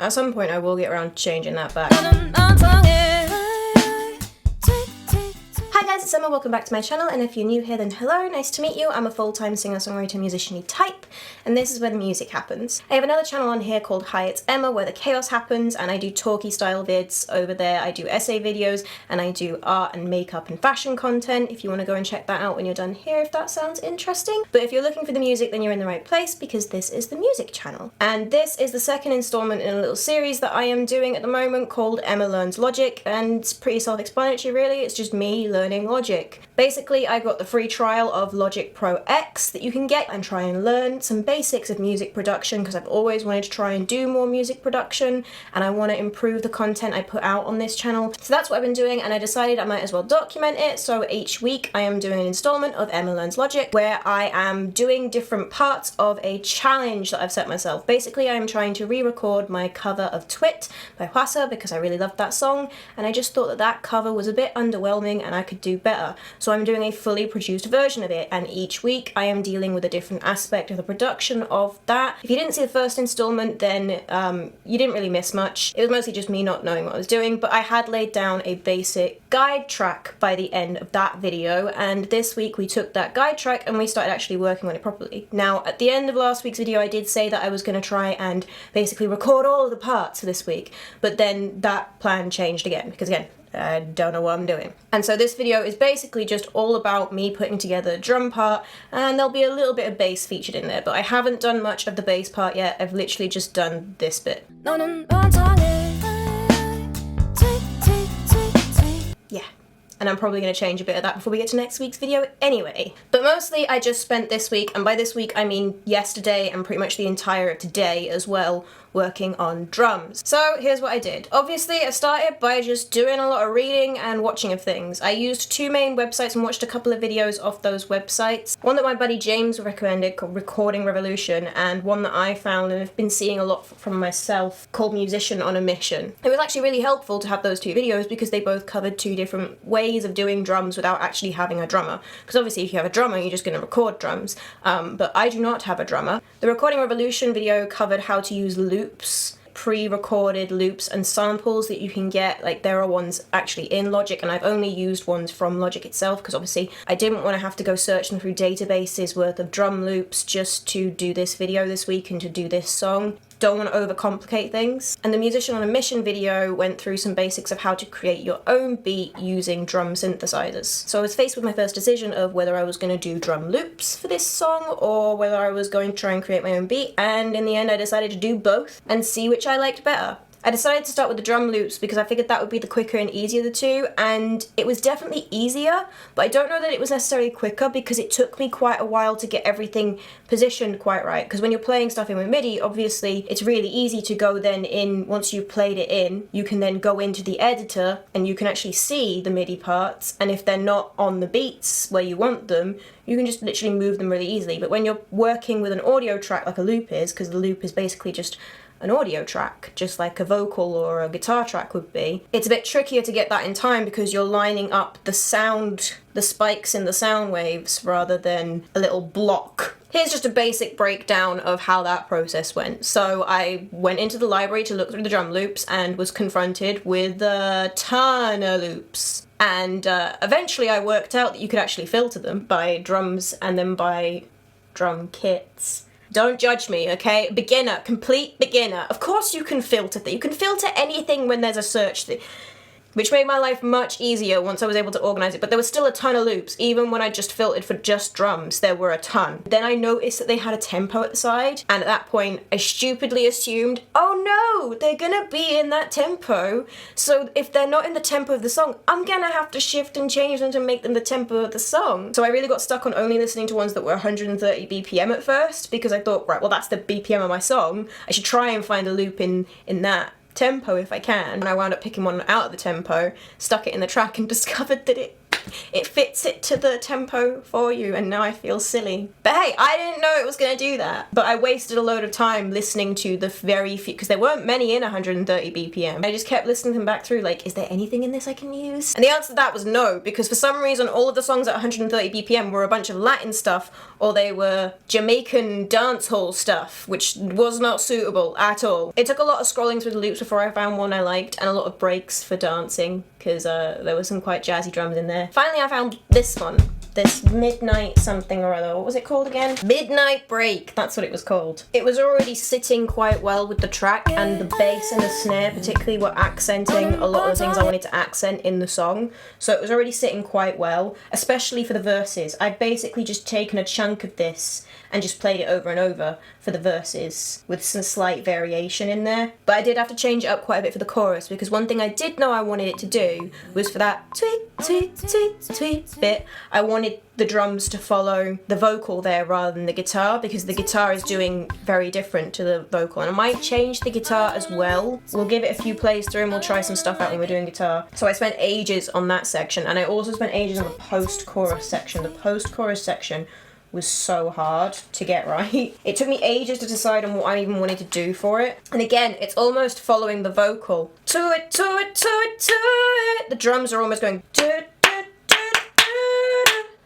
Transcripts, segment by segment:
At some point I will get around to changing that back. Hi guys, it's Emma, welcome back to my channel, and if you're new here then hello, nice to meet you. I'm a full-time singer-songwriter musician-y type, and this is where the music happens. I have another channel on here called Hi It's Emma, where the chaos happens, and I do talky style vids over there. I do essay videos, and I do art and makeup and fashion content, if you want to go and check that out when you're done here, if that sounds interesting. But if you're looking for the music, then you're in the right place, because this is the music channel. And this is the second installment in a little series that I am doing at the moment called Emma Learns Logic, and it's pretty self-explanatory really. It's just me learning Logic. Basically, I got the free trial of Logic Pro X that you can get and try and learn some basics of music production, because I've always wanted to try and do more music production, and I want to improve the content I put out on this channel. So that's what I've been doing, and I decided I might as well document it. So each week I am doing an installment of Emma Learns Logic, where I am doing different parts of a challenge that I've set myself. Basically, I am trying to re-record my cover of Twit by Hwasa, because I really loved that song, and I just thought that that cover was a bit underwhelming and I could do better. So I'm doing a fully produced version of it, and each week I am dealing with a different aspect of the production of that. If you didn't see the first installment, then you didn't really miss much. It was mostly just me not knowing what I was doing, but I had laid down a basic guide track by the end of that video, and this week we took that guide track and we started actually working on it properly. Now, at the end of last week's video I did say that I was going to try and basically record all of the parts for this week, but then that plan changed again, because again, I don't know what I'm doing. And so this video is basically just all about me putting together the drum part, and there'll be a little bit of bass featured in there, but I haven't done much of the bass part yet. I've literally just done this bit. Yeah. And I'm probably going to change a bit of that before we get to next week's video anyway. But mostly I just spent this week, and by this week I mean yesterday and pretty much the entire of today as well, working on drums. So here's what I did. Obviously I started by just doing a lot of reading and watching of things. I used two main websites and watched a couple of videos off those websites. One that my buddy James recommended called Recording Revolution, and one that I found and have been seeing a lot from myself called Musician on a Mission. It was actually really helpful to have those two videos because they both covered two different ways of doing drums without actually having a drummer. Because obviously if you have a drummer you're just going to record drums, but I do not have a drummer. The Recording Revolution video covered how to use loops, pre-recorded loops and samples that you can get. Like, there are ones actually in Logic, and I've only used ones from Logic itself because obviously I didn't want to have to go searching through databases worth of drum loops just to do this video this week and to do this song. Don't want to overcomplicate things. And the Musician on a Mission video went through some basics of how to create your own beat using drum synthesizers. So I was faced with my first decision of whether I was going to do drum loops for this song or whether I was going to try and create my own beat, and in the end I decided to do both and see which I liked better. I decided to start with the drum loops because I figured that would be the quicker and easier of the two, and it was definitely easier, but I don't know that it was necessarily quicker because it took me quite a while to get everything positioned quite right. Because when you're playing stuff in with MIDI, obviously it's really easy to go then in, once you've played it in, you can then go into the editor and you can actually see the MIDI parts, and if they're not on the beats where you want them, you can just literally move them really easily. But when you're working with an audio track like a loop is, because the loop is basically just an audio track, just like a vocal or a guitar track would be, it's a bit trickier to get that in time because you're lining up the sound, the spikes in the sound waves rather than a little block. Here's just a basic breakdown of how that process went. So I went into the library to look through the drum loops and was confronted with a ton of loops. And eventually I worked out that you could actually filter them by drums and then by drum kits. Don't judge me, okay? Beginner, complete beginner. Of course you can filter things. You can filter anything when there's a search thing, which made my life much easier once I was able to organize it. But there was still a ton of loops. Even when I just filtered for just drums, there were a ton. Then I noticed that they had a tempo at the side, and at that point I stupidly assumed, oh no, they're gonna be in that tempo, so if they're not in the tempo of the song, I'm gonna have to shift and change them to make them the tempo of the song. So I really got stuck on only listening to ones that were 130 BPM at first, because I thought, right, well that's the BPM of my song, I should try and find a loop in that tempo if I can. And I wound up picking one out of the tempo, stuck it in the track, and discovered that it it fits it to the tempo for you, and now I feel silly. But hey, I didn't know it was gonna do that. But I wasted a load of time listening to the very few, because there weren't many in 130 BPM. I just kept listening to them back through, like, is there anything in this I can use? And the answer to that was no, because for some reason all of the songs at 130 BPM were a bunch of Latin stuff, or they were Jamaican dancehall stuff, which was not suitable at all. It took a lot of scrolling through the loops before I found one I liked, and a lot of breaks for dancing, because there was some quite jazzy drums in there. Finally I found this one. This Midnight something or other. What was it called again? Midnight Break, that's what it was called. It was already sitting quite well with the track, and the bass and the snare particularly were accenting a lot of the things I wanted to accent in the song. So it was already sitting quite well, especially for the verses. I'd basically just taken a chunk of this and just played it over and over for the verses with some slight variation in there. But I did have to change it up quite a bit for the chorus, because one thing I did know I wanted it to do was for that tweet, tweet, tweet, tweet bit, I wanted the drums to follow the vocal there rather than the guitar, because the guitar is doing very different to the vocal. And I might change the guitar as well. We'll give it a few plays through and we'll try some stuff out when we're doing guitar. So I spent ages on that section, and I also spent ages on the post-chorus section. The post-chorus section was so hard to get right. It took me ages to decide on what I even wanted to do for it. And again, it's almost following the vocal. To it, to it, to it, to it. The drums are almost going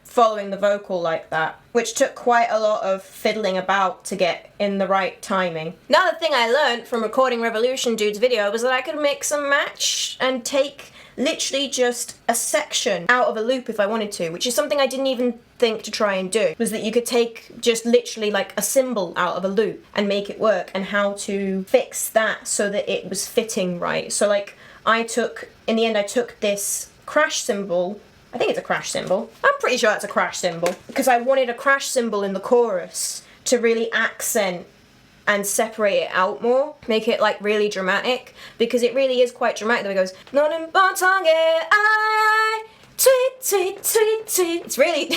following the vocal like that, which took quite a lot of fiddling about to get in the right timing. Another thing I learned from Recording Revolution Dude's video was that I could mix and match and take literally just a section out of a loop if I wanted to, which is something I didn't even think to try and do, was that you could take just literally like a cymbal out of a loop and make it work, and how to fix that so that it was fitting right. So like in the end I took this crash cymbal, I think it's a crash cymbal, I'm pretty sure it's a crash cymbal, because I wanted a crash cymbal in the chorus to really accent and separate it out more, make it like really dramatic, because it really is quite dramatic. The way it goes, "Nonin bontonge, I tweet, tweet, tweet, tweet." It's really,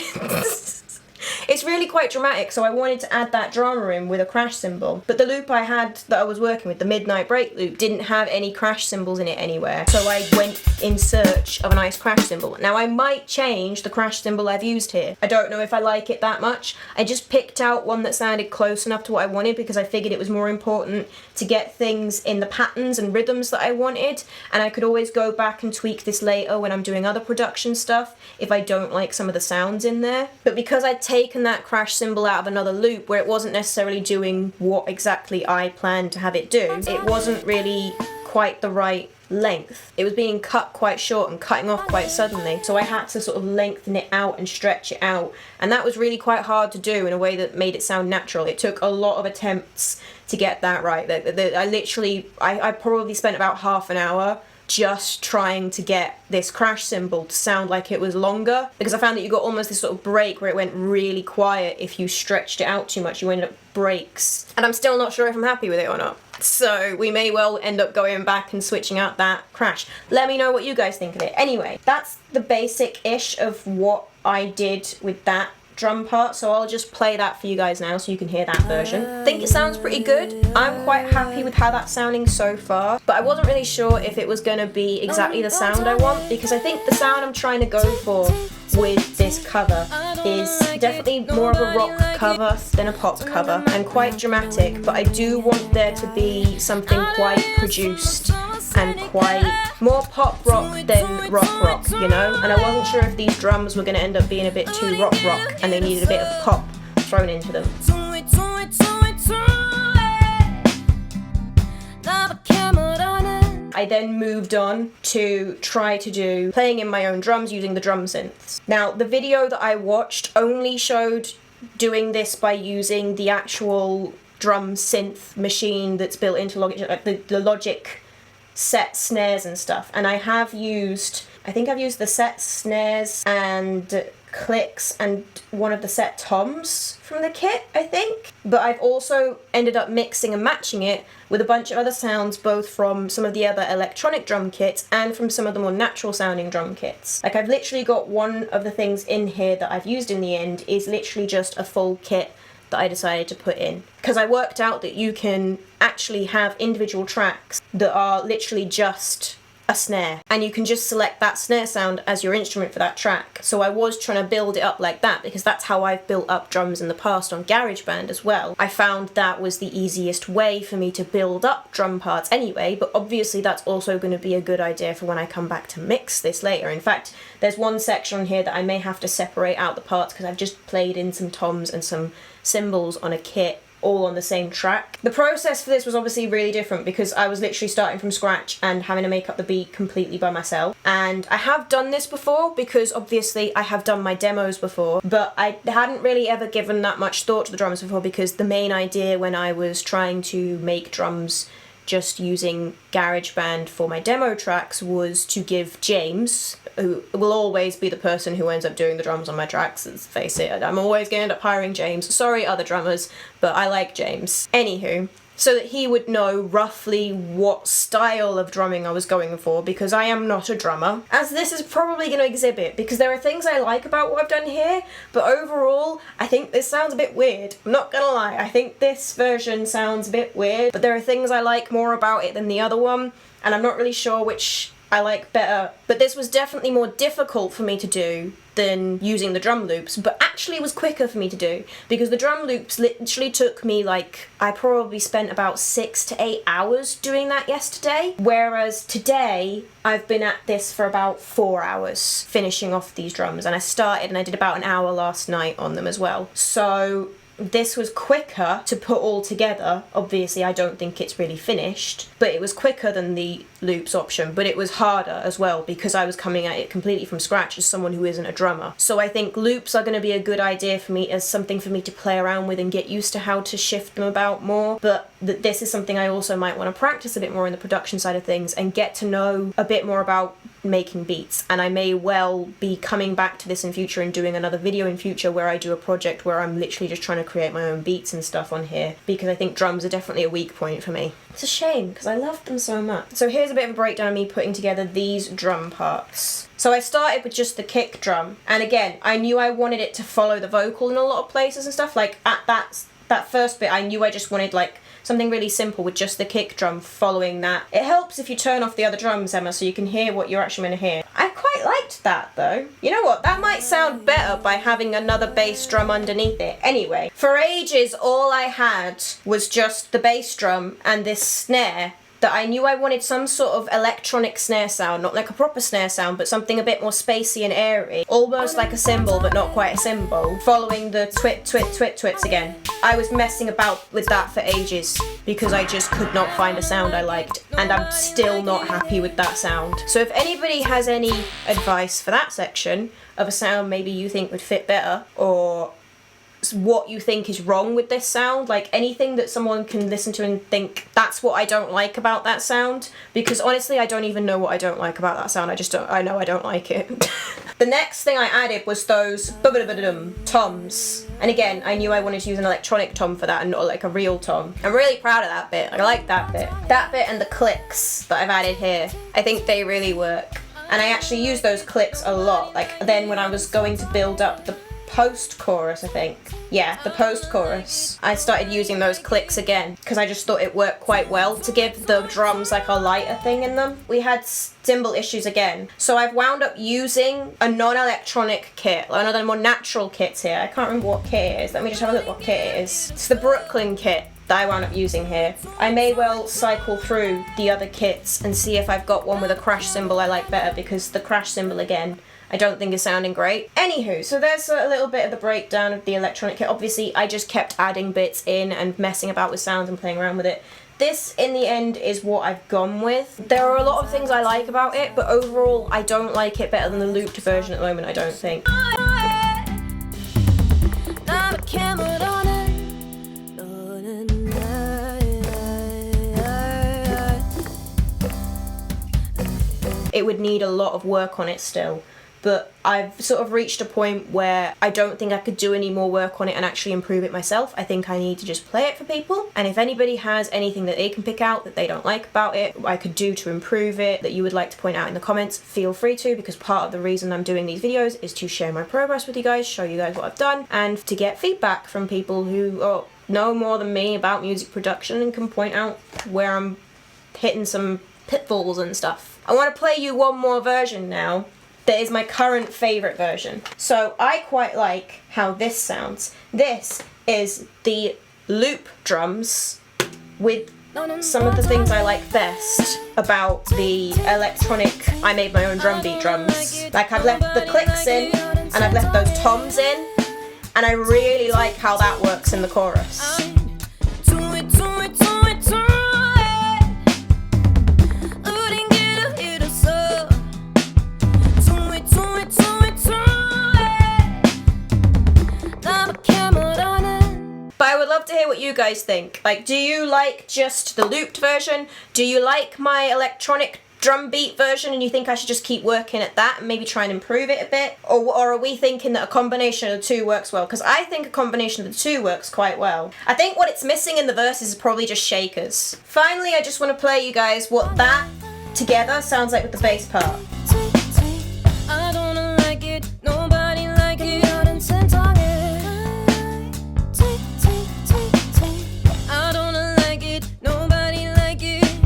it's really quite dramatic. So I wanted to add that drama in with a crash cymbal. But the loop I had that I was working with, the Midnight Break loop, didn't have any crash cymbals in it anywhere. So I went in search of a nice crash cymbal. Now I might change the crash cymbal I've used here. I don't know if I like it that much. I just picked out one that sounded close enough to what I wanted, because I figured it was more important to get things in the patterns and rhythms that I wanted, and I could always go back and tweak this later when I'm doing other production stuff if I don't like some of the sounds in there. But because I'd taken that crash cymbal out of another loop where it wasn't necessarily doing what exactly I planned to have it do, it wasn't really quite the right length. It was being cut quite short and cutting off quite suddenly, so I had to sort of lengthen it out and stretch it out, and that was really quite hard to do in a way that made it sound natural. It took a lot of attempts to get that right. I probably spent about half an hour just trying to get this crash cymbal to sound like it was longer, because I found that you got almost this sort of break where it went really quiet if you stretched it out too much. You ended up breaks, and I'm still not sure if I'm happy with it or not. So we may well end up going back and switching out that crash. Let me know what you guys think of it. Anyway, that's the basic-ish of what I did with that drum part, so I'll just play that for you guys now so you can hear that version. I think it sounds pretty good. I'm quite happy with how that's sounding so far, but I wasn't really sure if it was going to be exactly the sound I want, because I think the sound I'm trying to go for with this cover is definitely more of a rock cover than a pop cover, and quite dramatic, but I do want there to be something quite produced and quite more pop rock than rock, you know? And I wasn't sure if these drums were going to end up being a bit too rock and they needed a bit of pop thrown into them. I then moved on to try to do playing in my own drums using the drum synths. Now, the video that I watched only showed doing this by using the actual drum synth machine that's built into Logic, like the Logic set snares and stuff. And I think I've used the set snares and clicks and one of the set toms from the kit, I think. But I've also ended up mixing and matching it with a bunch of other sounds, both from some of the other electronic drum kits and from some of the more natural sounding drum kits. Like, I've literally got one of the things in here that I've used in the end is literally just a full kit that I decided to put in, because I worked out that you can actually have individual tracks that are literally just a snare, and you can just select that snare sound as your instrument for that track. So I was trying to build it up like that because that's how I've built up drums in the past on GarageBand as well. I found that was the easiest way for me to build up drum parts anyway, but obviously that's also going to be a good idea for when I come back to mix this later. In fact, there's one section on here that I may have to separate out the parts because I've just played in some toms and some cymbals on a kit all on the same track. The process for this was obviously really different because I was literally starting from scratch and having to make up the beat completely by myself. And I have done this before because obviously I have done my demos before, but I hadn't really ever given that much thought to the drums before because the main idea when I was trying to make drums just using GarageBand for my demo tracks was to give James, who will always be the person who ends up doing the drums on my tracks, let's face it, I'm always going to end up hiring James. Sorry other drummers, but I like James. Anywho, so that he would know roughly what style of drumming I was going for, because I am not a drummer, as this is probably going to exhibit, because there are things I like about what I've done here, but overall I think this sounds a bit weird. I'm not gonna lie, I think this version sounds a bit weird, but there are things I like more about it than the other one, and I'm not really sure which I like better. But this was definitely more difficult for me to do than using the drum loops, but actually it was quicker for me to do because the drum loops literally took me like, I probably spent about 6 to 8 hours doing that yesterday, whereas today I've been at this for about 4 hours finishing off these drums, and I started and I did about an hour last night on them as well. So this was quicker to put all together. Obviously I don't think it's really finished, but it was quicker than the loops option, but it was harder as well because I was coming at it completely from scratch as someone who isn't a drummer. So I think loops are going to be a good idea for me as something for me to play around with and get used to how to shift them about more, but this is something I also might want to practice a bit more in the production side of things and get to know a bit more about making beats. And I may well be coming back to this in future and doing another video in future where I do a project where I'm literally just trying to create my own beats and stuff on here, because I think drums are definitely a weak point for me. It's a shame because I love them so much. So here's a bit of a breakdown of me putting together these drum parts. So I started with just the kick drum, and again I knew I wanted it to follow the vocal in a lot of places and stuff. Like at that first bit I knew I just wanted like something really simple with just the kick drum following that. It helps if you turn off the other drums, Emma, so you can hear what you're actually going to hear. I quite liked that though. You know what, that might sound better by having another bass drum underneath it. Anyway, for ages all I had was just the bass drum and this snare that I knew I wanted some sort of electronic snare sound, not like a proper snare sound, but something a bit more spacey and airy, almost like a cymbal but not quite a cymbal, following the twit twit twit twits again. I was messing about with that for ages because I just could not find a sound I liked, and I'm still not happy with that sound. So if anybody has any advice for that section of a sound maybe you think would fit better, or what you think is wrong with this sound, like anything that someone can listen to and think that's what I don't like about that sound, because honestly I don't even know what I don't like about that sound. I know I don't like it. The next thing I added was those toms, and again I knew I wanted to use an electronic tom for that and not like a real tom. I'm really proud of that bit. I like that bit and the clicks that I've added here. I think they really work, and I actually use those clicks a lot. Like then when I was going to build up the post-chorus, I think. Yeah, the post-chorus. I started using those clicks again because I just thought it worked quite well to give the drums like a lighter thing in them. We had cymbal issues again, so I've wound up using a non-electronic kit, like another more natural kit here. I can't remember what kit it is. Let me just have a look what kit it is. It's the Brooklyn kit that I wound up using here. I may well cycle through the other kits and see if I've got one with a crash cymbal I like better, because the crash cymbal again I don't think is sounding great. Anywho, so there's a little bit of the breakdown of the electronic kit. Obviously I just kept adding bits in and messing about with sounds and playing around with it. This, in the end, is what I've gone with. There are a lot of things I like about it, but overall I don't like it better than the looped version at the moment, I don't think. It would need a lot of work on it still, but I've sort of reached a point where I don't think I could do any more work on it and actually improve it myself. I think I need to just play it for people, and if anybody has anything that they can pick out that they don't like about it, I could do to improve it, that you would like to point out in the comments, feel free to, because part of the reason I'm doing these videos is to share my progress with you guys, show you guys what I've done, and to get feedback from people who know more than me about music production and can point out where I'm hitting some pitfalls and stuff. I want to play you one more version now that is my current favourite version. So I quite like how this sounds. This is the loop drums with some of the things I like best about the electronic I made my own drum beat drums. Like, I've left the clicks in and I've left those toms in, and I really like how that works in the chorus. But I would love to hear what you guys think. Like, do you like just the looped version? Do you like my electronic drum beat version and you think I should just keep working at that and maybe try and improve it a bit? Or are we thinking that a combination of the two works well? Because I think a combination of the two works quite well. I think what it's missing in the verses is probably just shakers. Finally, I just want to play you guys what that together sounds like with the bass part. I don't like it, nobody like it. I don't like it, nobody like it.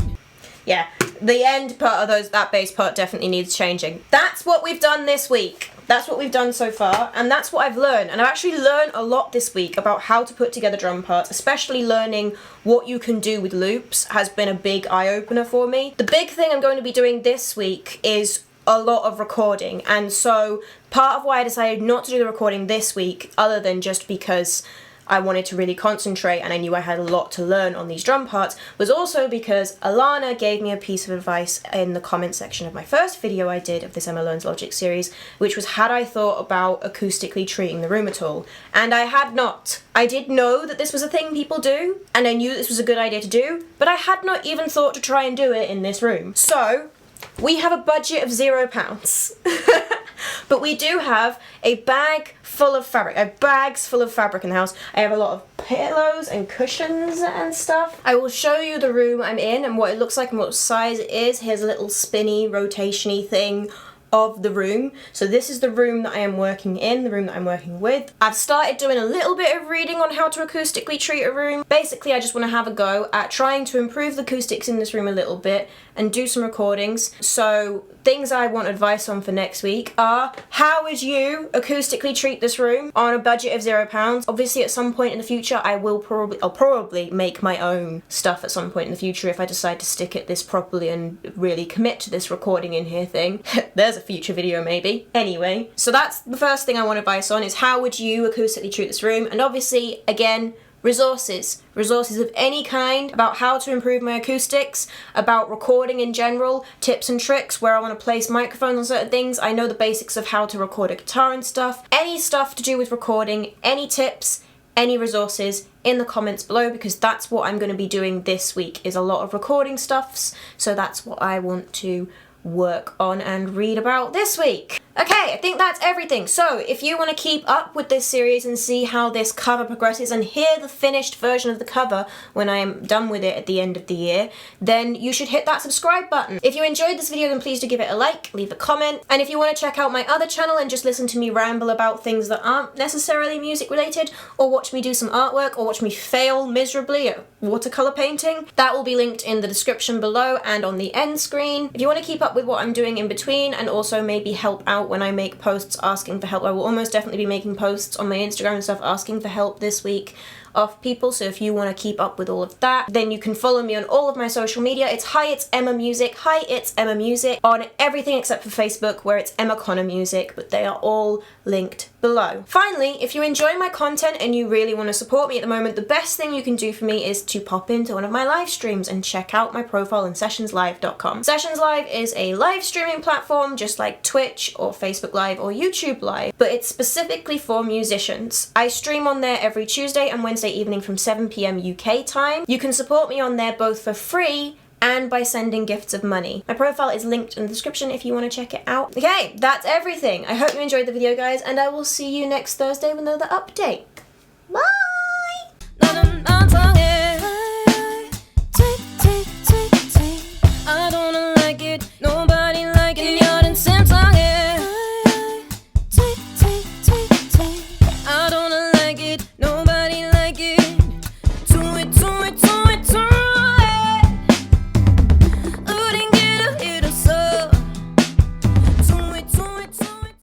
Yeah, the end part of that bass part definitely needs changing. That's what we've done this week. That's what we've done so far, and that's what I've learned. And I've actually learned a lot this week about how to put together drum parts, especially learning what you can do with loops has been a big eye-opener for me. The big thing I'm going to be doing this week is a lot of recording, and so part of why I decided not to do the recording this week, other than just because I wanted to really concentrate and I knew I had a lot to learn on these drum parts, was also because Alana gave me a piece of advice in the comment section of my first video I did of this Emma Learns Logic series, which was, had I thought about acoustically treating the room at all? And I had not. I did know that this was a thing people do, and I knew this was a good idea to do, but I had not even thought to try and do it in this room. So we have a budget of £0. But we do have a bag full of fabric, bags full of fabric in the house. I have a lot of pillows and cushions and stuff. I will show you the room I'm in and what it looks like and what size it is. Here's a little spinny, rotation-y thing of the room. So this is the room that I am working in, the room that I'm working with. I've started doing a little bit of reading on how to acoustically treat a room. Basically, I just want to have a go at trying to improve the acoustics in this room a little bit and do some recordings. So things I want advice on for next week are, how would you acoustically treat this room on a budget of £0? Obviously, at some point in the future, I'll probably make my own stuff at some point in the future if I decide to stick at this properly and really commit to this recording in here thing. There's a future video maybe. Anyway, so that's the first thing I want advice on, is how would you acoustically treat this room? And obviously, again, resources of any kind about how to improve my acoustics, about recording in general, tips and tricks, where I want to place microphones on certain things. I know the basics of how to record a guitar and stuff. Any stuff to do with recording, any tips, any resources in the comments below, because that's what I'm going to be doing this week, is a lot of recording stuffs. So that's what I want to work on and read about this week. Okay, I think that's everything. So if you want to keep up with this series and see how this cover progresses and hear the finished version of the cover when I am done with it at the end of the year, then you should hit that subscribe button. If you enjoyed this video, then please do give it a like, leave a comment, and if you want to check out my other channel and just listen to me ramble about things that aren't necessarily music related, or watch me do some artwork, or watch me fail miserably at watercolor painting, that will be linked in the description below and on the end screen. If you want to keep up with what I'm doing in between and also maybe help out when I make posts asking for help, I will almost definitely be making posts on my Instagram and stuff asking for help this week of people. So if you want to keep up with all of that, then you can follow me on all of my social media. It's Hi It's Emma Music, Hi It's Emma Music on everything except for Facebook, where it's Emma Connor Music, but they are all linked below. Finally, if you enjoy my content and you really want to support me at the moment, the best thing you can do for me is to pop into one of my live streams and check out my profile on sessionslive.com. Sessions Live is a live streaming platform just like Twitch or Facebook Live or YouTube Live, but it's specifically for musicians. I stream on there every Tuesday and Wednesday evening from 7 PM UK time. You can support me on there both for free and by sending gifts of money. My profile is linked in the description if you want to check it out. Okay, that's everything. I hope you enjoyed the video, guys, and I will see you next Thursday with another update. Bye!